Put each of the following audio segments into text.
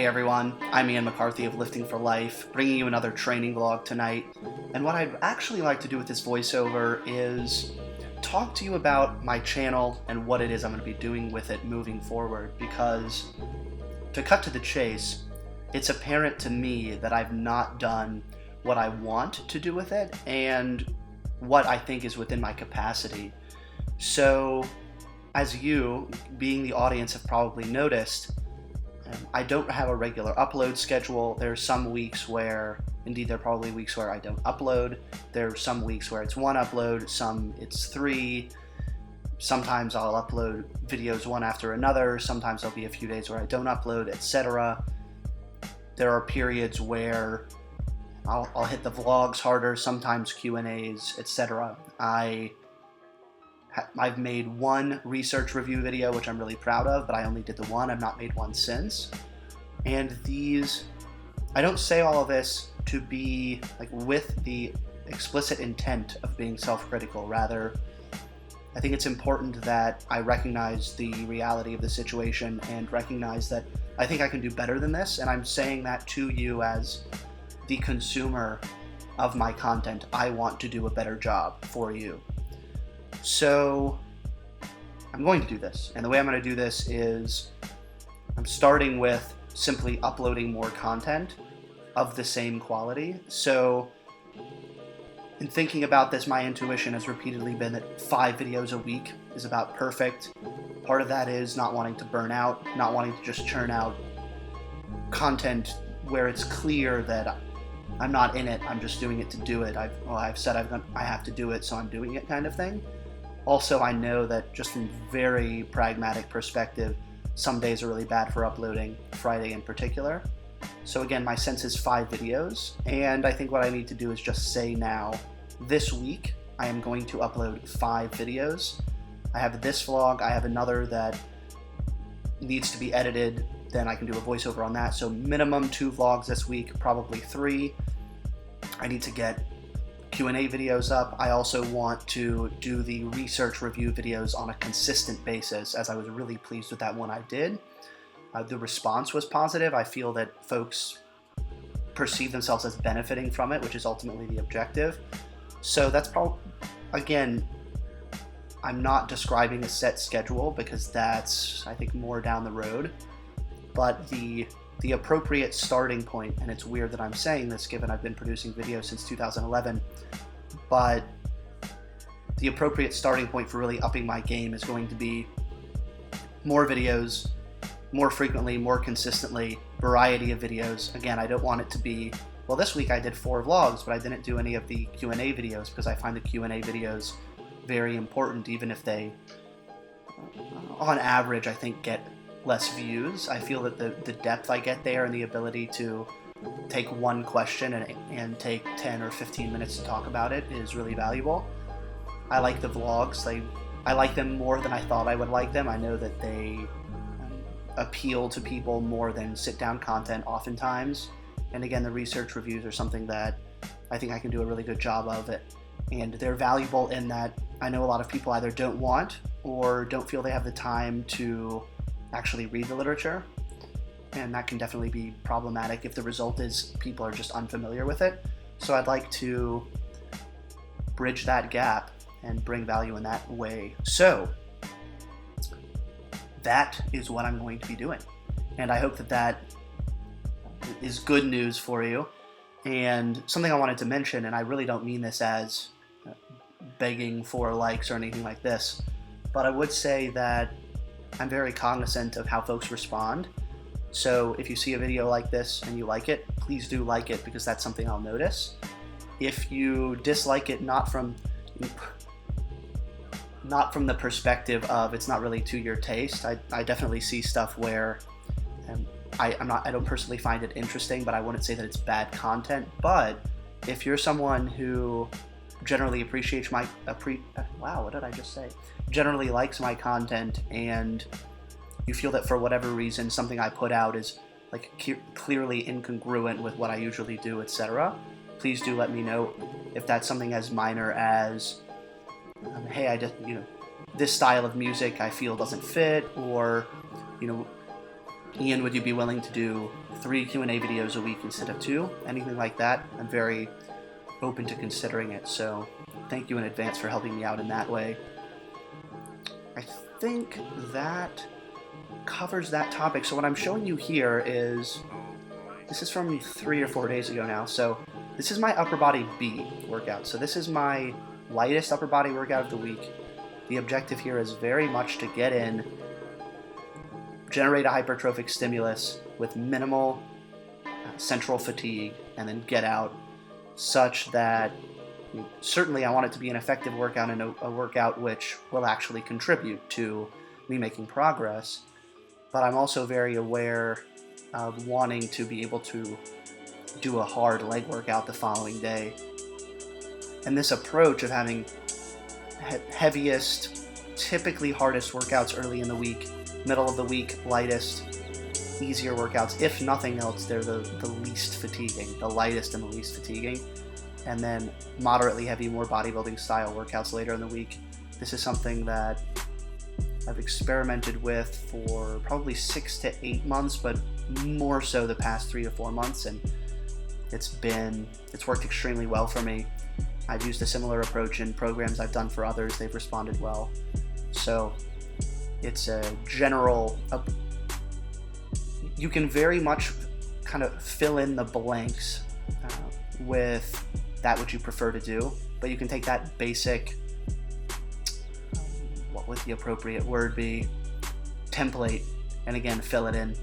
everyone, I'm Ian McCarthy of Lifting for Life, bringing you another training vlog tonight. And what I'd actually like to do with this voiceover is talk to you about my channel and what it is I'm going to be doing with it moving forward, because to cut to the chase, it's apparent to me that I've not done what I want to do with it and what I think is within my capacity. So, as you, being the audience, have probably noticed, I don't have a regular upload schedule. There are some weeks where, indeed there are probably weeks where I don't upload. There are some weeks where it's one upload, some it's three. Sometimes I'll upload videos one after another. Sometimes there'll be a few days where I don't upload, etc. There are periods where I'll hit the vlogs harder, sometimes Q&As, etc. I've made one research review video, which I'm really proud of, but I only did the one. I've not made one since. And I don't say all of this to be like with the explicit intent of being self-critical. Rather, I think it's important that I recognize the reality of the situation and recognize that I think I can do better than this. And I'm saying that to you as the consumer of my content. I want to do a better job for you. So I'm going to do this, and the way I'm going to do this is I'm starting with simply uploading more content of the same quality. So in thinking about this, my intuition has repeatedly been that 5 videos a week is about perfect. Part of that is not wanting to burn out, not wanting to just churn out content where it's clear that I'm not in it, I'm just doing it to do it. I've said I have to do it, so I'm doing it kind of thing. Also, I know that just from very pragmatic perspective, some days are really bad for uploading, Friday in particular. So again, my sense is 5 videos, and I think what I need to do is just say now, this week, I am going to upload 5 videos. I have this vlog, I have another that needs to be edited, then I can do a voiceover on that. So minimum 2 vlogs this week, probably 3. I need to get Q&A videos up. I also want to do the research review videos on a consistent basis, as I was really pleased with that one I did. The response was positive. I feel that folks perceive themselves as benefiting from it, which is ultimately the objective. So that's probably, again, I'm not describing a set schedule because that's, I think, more down the road. But the appropriate starting point, and it's weird that I'm saying this given I've been producing videos since 2011, but the appropriate starting point for really upping my game is going to be more videos, more frequently, more consistently, variety of videos. Again, I don't want it to be, well, this week I did 4 vlogs, but I didn't do any of the Q&A videos because I find the Q&A videos very important, even if they, on average, I think get less views. I feel that the depth I get there and the ability to take one question and take 10 or 15 minutes to talk about it is really valuable. I like the vlogs. I like them more than I thought I would like them. I know that they appeal to people more than sit-down content oftentimes. And again, the research reviews are something that I think I can do a really good job of it. And they're valuable in that I know a lot of people either don't want or don't feel they have the time to actually read the literature, and that can definitely be problematic if the result is people are just unfamiliar with it. So I'd like to bridge that gap and bring value in that way. So that is what I'm going to be doing, and I hope that that is good news for you. And something I wanted to mention, and I really don't mean this as begging for likes or anything like this, but I would say that I'm very cognizant of how folks respond. So if you see a video like this and you like it, please do like it, because that's something I'll notice. If you dislike it, not from the perspective of it's not really to your taste. I definitely see stuff where I don't personally find it interesting, but I wouldn't say that it's bad content. But if you're someone who generally appreciates generally likes my content, and you feel that for whatever reason something I put out is like clearly incongruent with what I usually do, etc., please do let me know. If that's something as minor as, hey, I just, this style of music I feel doesn't fit, or, Ian, would you be willing to do 3 Q&A videos a week instead of 2? Anything like that, I'm very open to considering it, so thank you in advance for helping me out in that way. I think that covers that topic. So what I'm showing you here is, this is from 3 or 4 days ago now, so this is my upper body B workout. So this is my lightest upper body workout of the week. The objective here is very much to get in, generate a hypertrophic stimulus with minimal central fatigue, and then get out, such that certainly I want it to be an effective workout and a workout which will actually contribute to me making progress. But I'm also very aware of wanting to be able to do a hard leg workout the following day. And this approach of having heaviest, typically hardest workouts early in the week, middle of the week, lightest, easier workouts. If nothing else, they're the least fatiguing, the lightest and the least fatiguing. And then moderately heavy, more bodybuilding style workouts later in the week. This is something that I've experimented with for probably 6 to 8 months, but more so the past 3 to 4 months, and it's worked extremely well for me. I've used a similar approach in programs I've done for others. They've responded well. So it's a general, you can very much kind of fill in the blanks with that which you prefer to do, but you can take that basic, what would the appropriate word be, template, and again fill it in.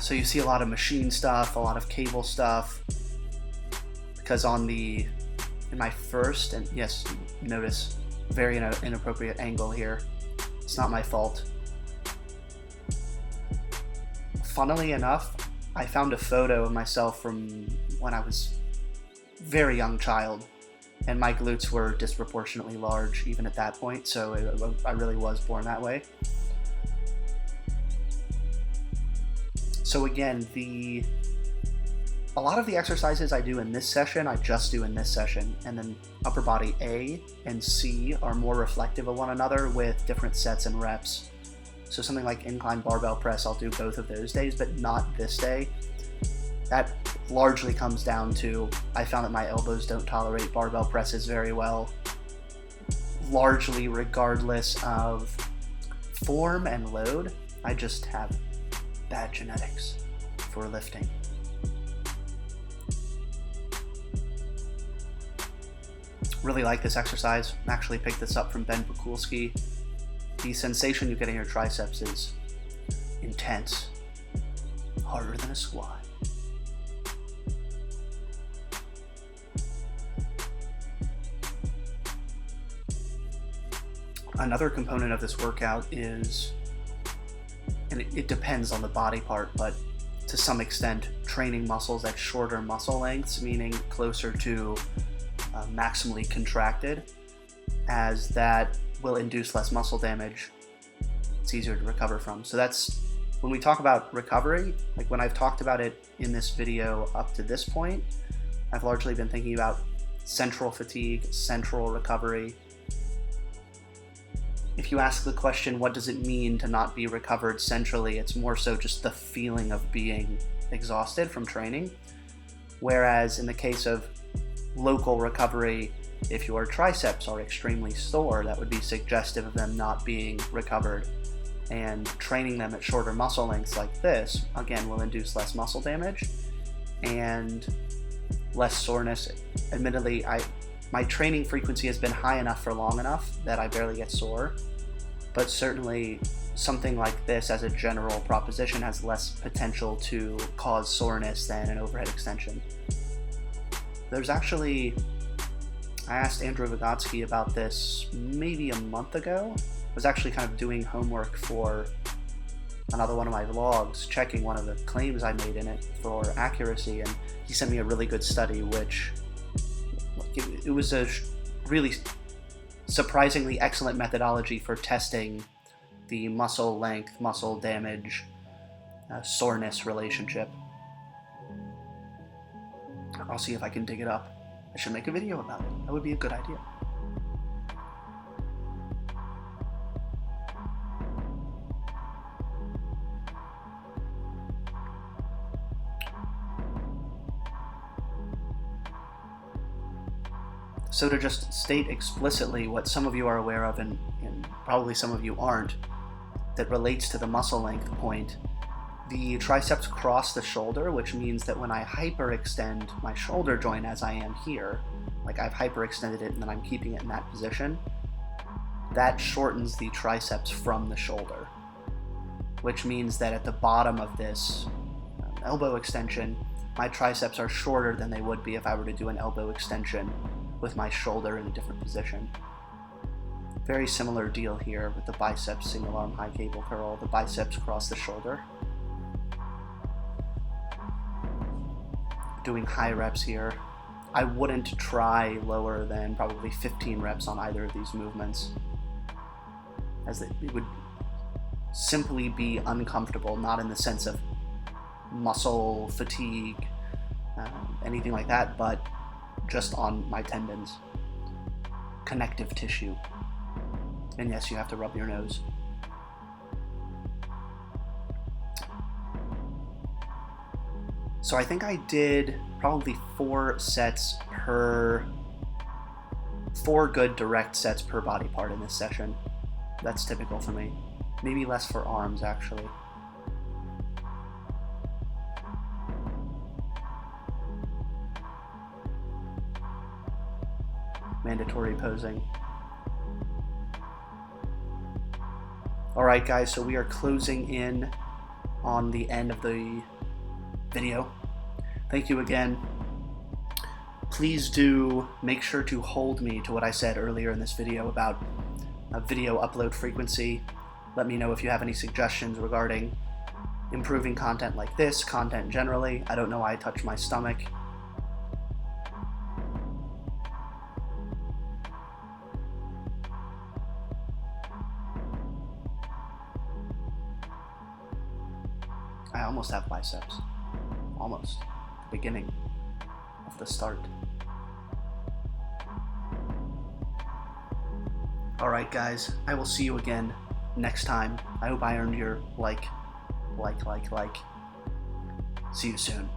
So you see a lot of machine stuff, a lot of cable stuff, because in my first, and yes, notice very inappropriate angle here. It's not my fault. Funnily enough, I found a photo of myself from when I was a very young child, and my glutes were disproportionately large even at that point, so I really was born that way. So again, a lot of the exercises I do in this session, I just do in this session, and then upper body A and C are more reflective of one another with different sets and reps. So something like incline barbell press, I'll do both of those days, but not this day. That largely comes down to, I found that my elbows don't tolerate barbell presses very well, largely regardless of form and load. I just have bad genetics for lifting. Really like this exercise. Actually picked this up from Ben Pakulski. The sensation you get in your triceps is intense, harder than a squat. Another component of this workout is, and it depends on the body part, but to some extent, training muscles at shorter muscle lengths, meaning closer to maximally contracted, as that will induce less muscle damage. It's easier to recover from. So that's, when we talk about recovery, like when I've talked about it in this video up to this point, I've largely been thinking about central fatigue, central recovery. If you ask the question, what does it mean to not be recovered centrally, it's more so just the feeling of being exhausted from training. Whereas in the case of local recovery, if your triceps are extremely sore, that would be suggestive of them not being recovered. And training them at shorter muscle lengths like this, again, will induce less muscle damage and less soreness. Admittedly, my training frequency has been high enough for long enough that I barely get sore, but certainly something like this as a general proposition has less potential to cause soreness than an overhead extension. There's actually, I asked Andrew Vygotsky about this maybe a month ago. I was actually kind of doing homework for another one of my vlogs, checking one of the claims I made in it for accuracy, and he sent me a really good study, which it was a really surprisingly excellent methodology for testing the muscle length, muscle damage, soreness relationship. I'll see if I can dig it up. I should make a video about it. That would be a good idea. So to just state explicitly what some of you are aware of and probably some of you aren't, that relates to the muscle length point, the triceps cross the shoulder, which means that when I hyperextend my shoulder joint as I am here, like I've hyperextended it and then I'm keeping it in that position, that shortens the triceps from the shoulder, which means that at the bottom of this elbow extension, my triceps are shorter than they would be if I were to do an elbow extension with my shoulder in a different position. Very similar deal here with the biceps single arm high cable curl. The biceps cross the shoulder. Doing high reps here. I wouldn't try lower than probably 15 reps on either of these movements, as it would simply be uncomfortable, not in the sense of muscle fatigue, anything like that, but just on my tendons, connective tissue. And yes, you have to rub your nose. So I think I did probably 4 good direct sets per body part in this session. That's typical for me. Maybe less for arms, actually. Mandatory posing. Alright guys, so we are closing in on the end of the video. Thank you again. Please do make sure to hold me to what I said earlier in this video about video upload frequency. Let me know if you have any suggestions regarding improving content like this, content generally. I don't know why I touched my stomach. I almost have biceps. Almost. The beginning of the start. Alright guys, I will see you again next time. I hope I earned your like. See you soon.